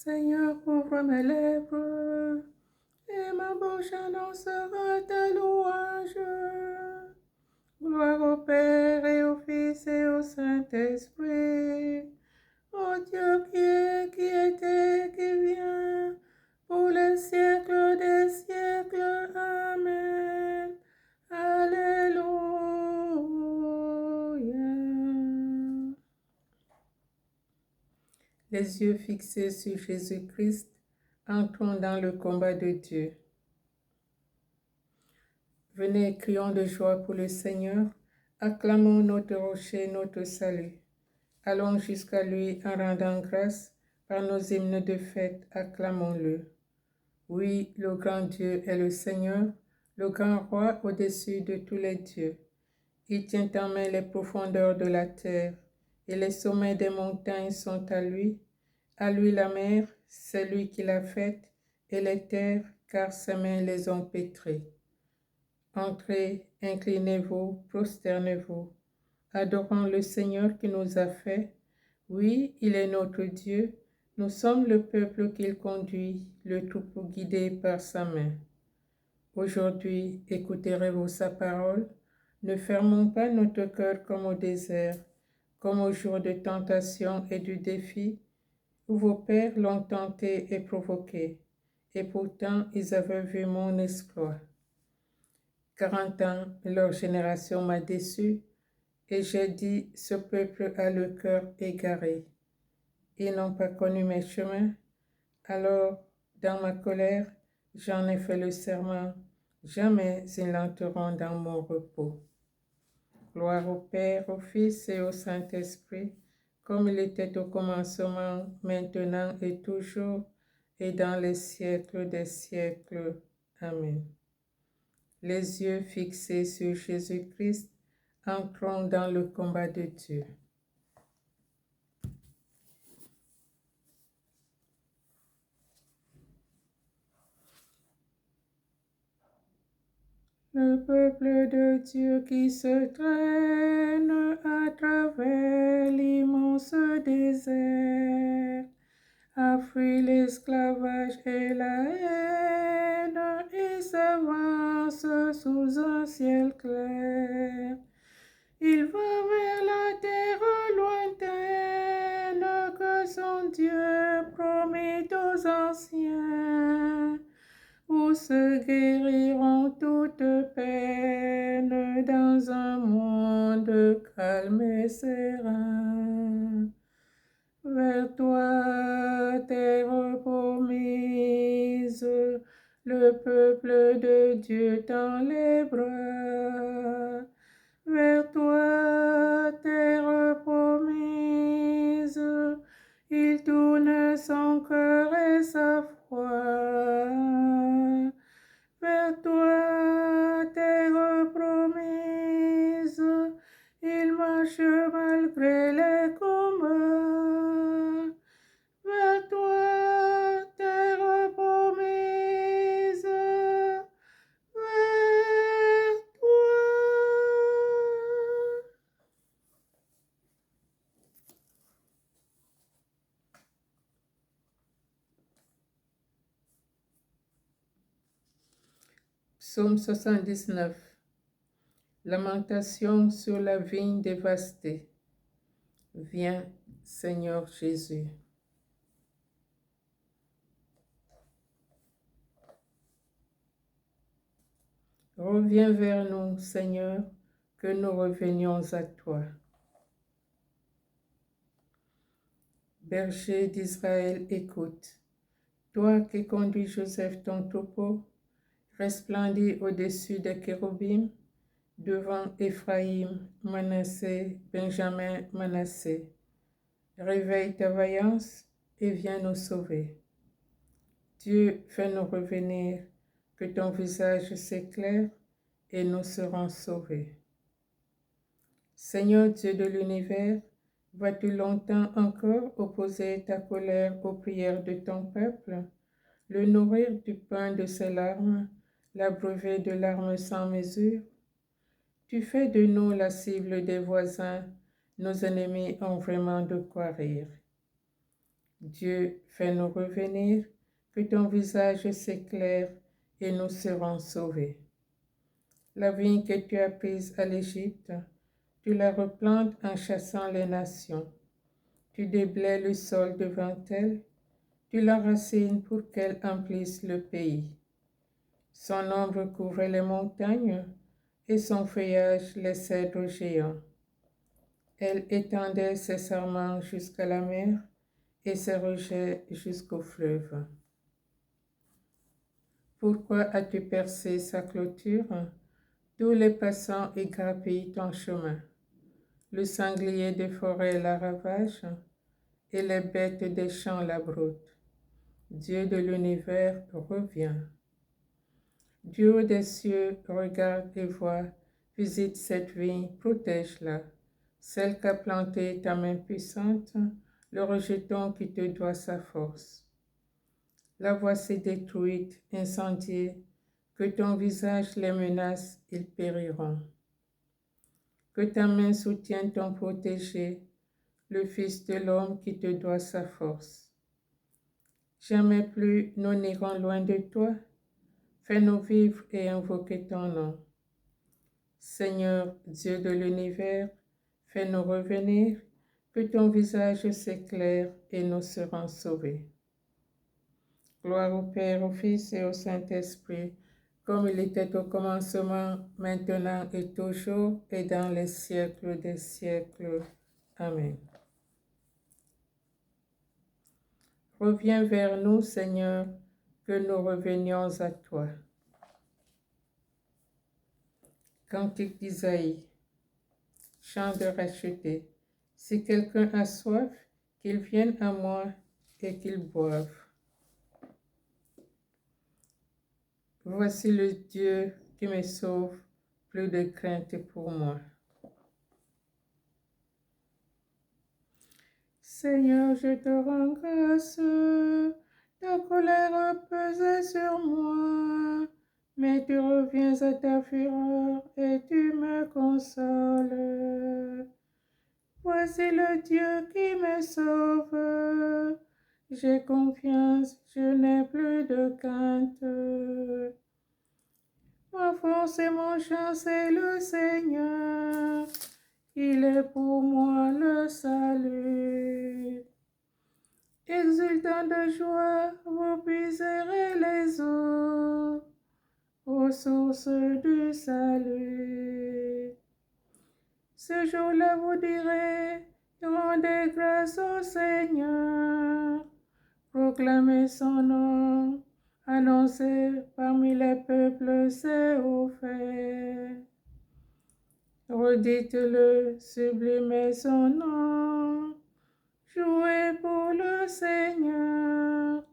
Seigneur, ouvre mes lèvres, et ma bouche annoncera ta louange. Gloire au Père et au Fils et au Saint-Esprit, au Dieu qui est, qui était, qui vient, pour les siècles des siècles. Amen. Alléluia. Les yeux fixés sur Jésus-Christ, entrons dans le combat de Dieu. Venez, crions de joie pour le Seigneur, acclamons notre rocher, notre salut. Allons jusqu'à lui en rendant grâce, par nos hymnes de fête, acclamons-le. Oui, le grand Dieu est le Seigneur, le grand roi au-dessus de tous les dieux. Il tient en main les profondeurs de la terre, et les sommets des montagnes sont à lui. À lui la mer, c'est lui qui l'a faite, et les terres, car ses mains les ont pétrées. Entrez, inclinez-vous, prosternez-vous. Adorons le Seigneur qui nous a fait. Oui, il est notre Dieu. Nous sommes le peuple qu'il conduit, le troupeau guidé par sa main. Aujourd'hui, écouterez-vous sa parole. Ne fermons pas notre cœur comme au désert, comme au jour de tentation et du défi, où vos pères l'ont tenté et provoqué, et pourtant ils avaient vu mon exploit. 40 ans, leur génération m'a déçu, et j'ai dit, ce peuple a le cœur égaré. Ils n'ont pas connu mes chemins. Alors, dans ma colère, j'en ai fait le serment, jamais ils n'entreront dans mon repos. Gloire au Père, au Fils et au Saint-Esprit, comme il était au commencement, maintenant et toujours, et dans les siècles des siècles. Amen. Les yeux fixés sur Jésus-Christ, entrons dans le combat de Dieu. Le peuple de Dieu qui se traîne à travers l'immense désert a fui l'esclavage et la haine et s'avance sous un ciel clair. Il va vers la terre lointaine que son Dieu promit aux anciens, où se guériront toutes peines dans un monde calme et serein. Vers toi, terre promise, le peuple de Dieu tend les bras. Vers toi, terre promise, il tourne son cœur et sa foi. Vers toi, terre promise, il marche malgré les combats. Vers toi, terre promise, vers toi. Psaume 79. Lamentation sur la vigne dévastée. Viens, Seigneur Jésus. Reviens vers nous, Seigneur, que nous revenions à toi. Berger d'Israël, écoute. Toi qui conduis Joseph ton troupeau, resplendis au-dessus des kérubims, devant Éphraïm, Manassé, Benjamin, Manassé. Réveille ta vaillance et viens nous sauver. Dieu, fais-nous revenir, que ton visage s'éclaire et nous serons sauvés. Seigneur Dieu de l'univers, vas-tu longtemps encore opposer ta colère aux prières de ton peuple, le nourrir du pain de ses larmes, l'abreuver de larmes sans mesure? Tu fais de nous la cible des voisins, nos ennemis ont vraiment de quoi rire. Dieu, fais-nous revenir, que ton visage s'éclaire et nous serons sauvés. La vigne que tu as prise à l'Égypte, tu la replantes en chassant les nations. Tu déblaies le sol devant elle, tu l'enracines pour qu'elle emplisse le pays. Son ombre couvrait les montagnes et son feuillage les cèdres géants. Elle étendait ses sarments jusqu'à la mer et ses rejets jusqu'au fleuve. Pourquoi as-tu percé sa clôture? Tous les passants égrappillent ton chemin. Le sanglier des forêts la ravage et les bêtes des champs la broutent. Dieu de l'univers revient. Dieu des cieux regarde et voit, visite cette vigne, protège-la. Celle qu'a plantée ta main puissante, le rejeton qui te doit sa force. La voici détruite, incendiée, que ton visage les menace, ils périront. Que ta main soutienne ton protégé, le Fils de l'homme qui te doit sa force. Jamais plus nous n'irons loin de toi. Fais-nous vivre et invoquer ton nom. Seigneur, Dieu de l'univers, fais-nous revenir, que ton visage s'éclaire et nous serons sauvés. Gloire au Père, au Fils et au Saint-Esprit, comme il était au commencement, maintenant et toujours, et dans les siècles des siècles. Amen. Reviens vers nous, Seigneur, que nous revenions à toi. Cantique d'Isaïe, chant de racheté. Si quelqu'un a soif, qu'il vienne à moi et qu'il boive. Voici le Dieu qui me sauve, plus de crainte pour moi. Seigneur, je te rends grâce, ta colère pesait sur moi, mais tu reviens à ta fureur et tu me consoles. Voici le Dieu qui me sauve, j'ai confiance, je n'ai plus de crainte. Ma force et mon chant, c'est le Seigneur, il est pour moi le salut. Exultant de joie, vous puiserez les eaux, aux sources du salut. Ce jour-là, vous direz, rendez grâce au Seigneur, proclamez son nom, annoncez parmi les peuples ses hauts faits. Redites-le, sublimez son nom, jouez pour le Seigneur,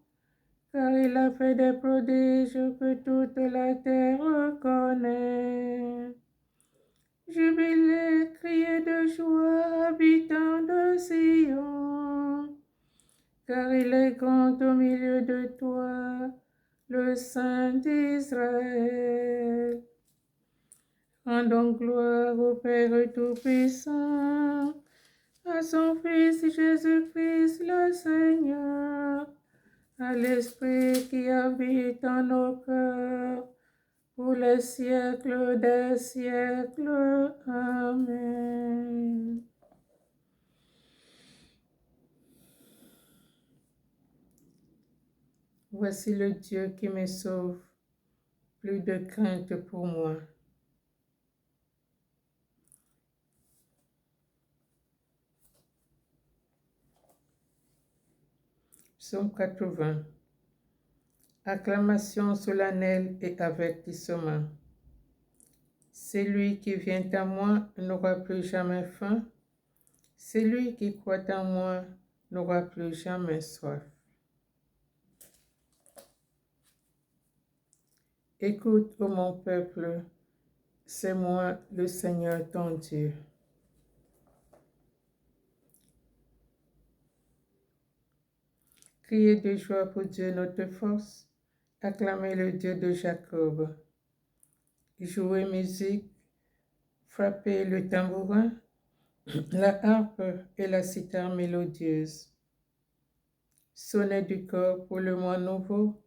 car il a fait des prodiges que toute la terre connaît. Jubilez, criez de joie, habitants de Sion, car il est grand au milieu de toi, le Saint d'Israël. Rendons gloire au Père Tout-Puissant, à son Fils Jésus-Christ le Seigneur, à l'Esprit qui habite en nos cœurs, pour les siècles des siècles. Amen. Voici le Dieu qui me sauve, plus de crainte pour moi. Psaume 80. Acclamation solennelle et avertissement. Celui qui vient à moi n'aura plus jamais faim. Celui qui croit en moi n'aura plus jamais soif. Écoute, ô mon peuple, c'est moi le Seigneur ton Dieu. Criez de joie pour Dieu notre force, acclamez le Dieu de Jacob. Jouez musique, frappez le tambourin, la harpe et la cithare mélodieuse. sonnez du corps pour le mois nouveau,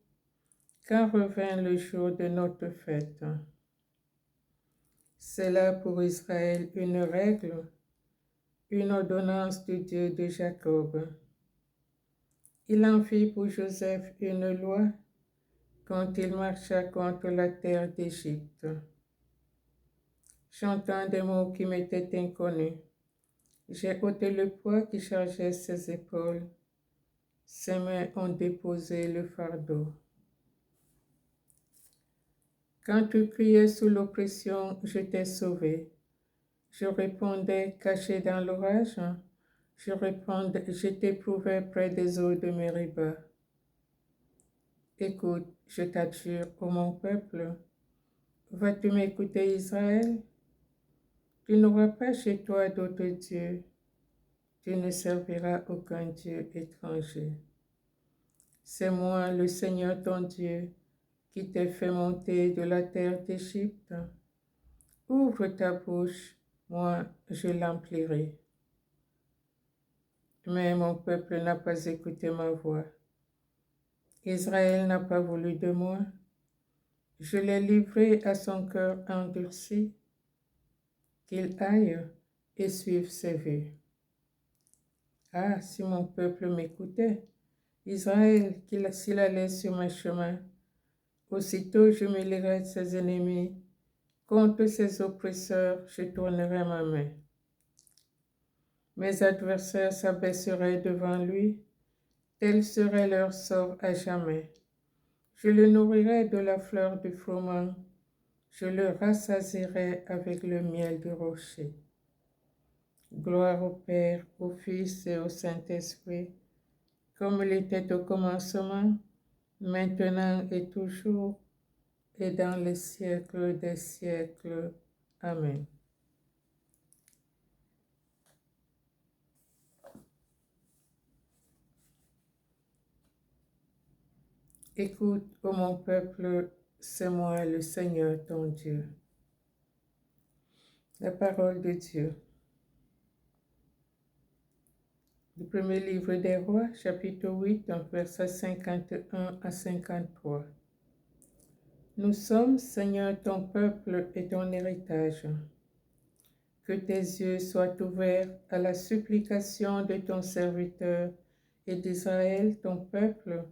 quand revint le jour de notre fête. C'est là pour Israël une règle, une ordonnance du Dieu de Jacob. Il en fit pour Joseph une loi quand il marcha contre la terre d'Égypte. J'entends des mots qui m'étaient inconnus. J'ai ôté le poids qui chargeait ses épaules. Ses mains ont déposé le fardeau. Quand tu criais sous l'oppression, je t'ai sauvé. Je répondais caché dans l'orage. Je t'éprouvais près des eaux de Mériba. Écoute, je t'adjure, ô mon peuple. Vas-tu m'écouter, Israël? Tu n'auras pas chez toi d'autre Dieu. Tu ne serviras aucun Dieu étranger. C'est moi, le Seigneur ton Dieu, qui t'ai fait monter de la terre d'Égypte. Ouvre ta bouche, moi je l'emplirai. Mais mon peuple n'a pas écouté ma voix. Israël n'a pas voulu de moi. Je l'ai livré à son cœur endurci, qu'il aille et suive ses vues. Ah, si mon peuple m'écoutait, Israël, s'il allait sur mes chemins, aussitôt je me lirai de ses ennemis, contre ses oppresseurs je tournerai ma main. Mes adversaires s'abaisseraient devant lui, tel serait leur sort à jamais. Je le nourrirai de la fleur du froment, je le rassasierai avec le miel du rocher. Gloire au Père, au Fils et au Saint-Esprit, comme il était au commencement, maintenant et toujours, et dans les siècles des siècles. Amen. Écoute, ô mon peuple, c'est moi le Seigneur ton Dieu. La parole de Dieu. Le premier livre des Rois, chapitre 8, versets 51 à 53. Nous sommes, Seigneur, ton peuple et ton héritage. Que tes yeux soient ouverts à la supplication de ton serviteur et d'Israël, ton peuple.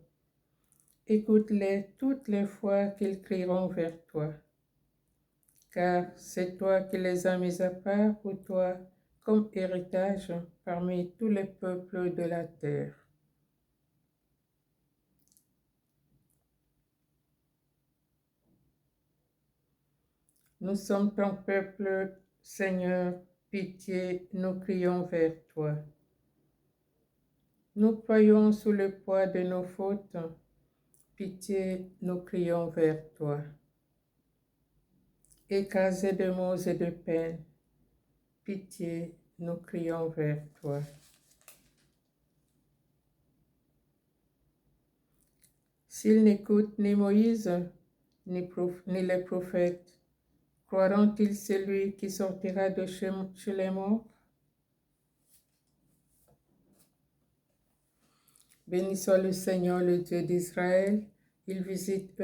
Écoute-les toutes les fois qu'ils crieront vers toi. Car c'est toi qui les as mis à part pour toi comme héritage parmi tous les peuples de la terre. Nous sommes ton peuple, Seigneur, pitié, nous crions vers toi. Nous croyons sous le poids de nos fautes, pitié, nous crions vers toi. Écrasés de maux et de peines, pitié, nous crions vers toi. S'ils n'écoutent ni Moïse, ni les prophètes, croiront-ils celui qui sortira de chez les morts? Béni soit le Seigneur, le Dieu d'Israël, il visite